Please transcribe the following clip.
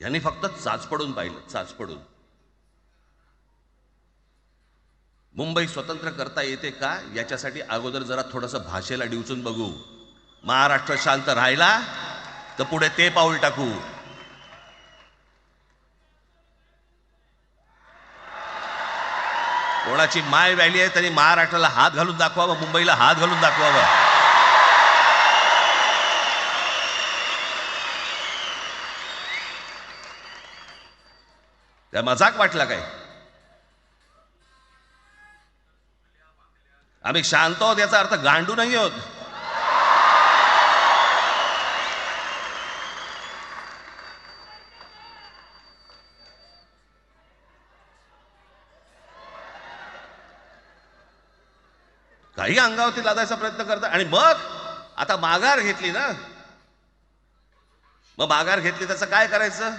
यांनी फक्त चाचपडून पाहिलं, चाचपडून. मुंबई स्वतंत्र करता येते का याच्यासाठी अगोदर जरा थोडंसं भाषेला डिवचून बघू. महाराष्ट्र शांत राहिला तर पुढे ते पाऊल टाकू. कोणाची माय व्हॅली आहे त्यांनी महाराष्ट्राला हात घालून दाखवावं, मुंबईला हात घालून दाखवावं. त्या मजाक वाटला काय? आम्ही शांत आहोत याचा अर्थ गांडू नाही आहोत. काही अंगावरती लादायचा प्रयत्न करता आणि मग आता माघार घेतली ना, मग माघार घेतली त्याचं काय करायचं?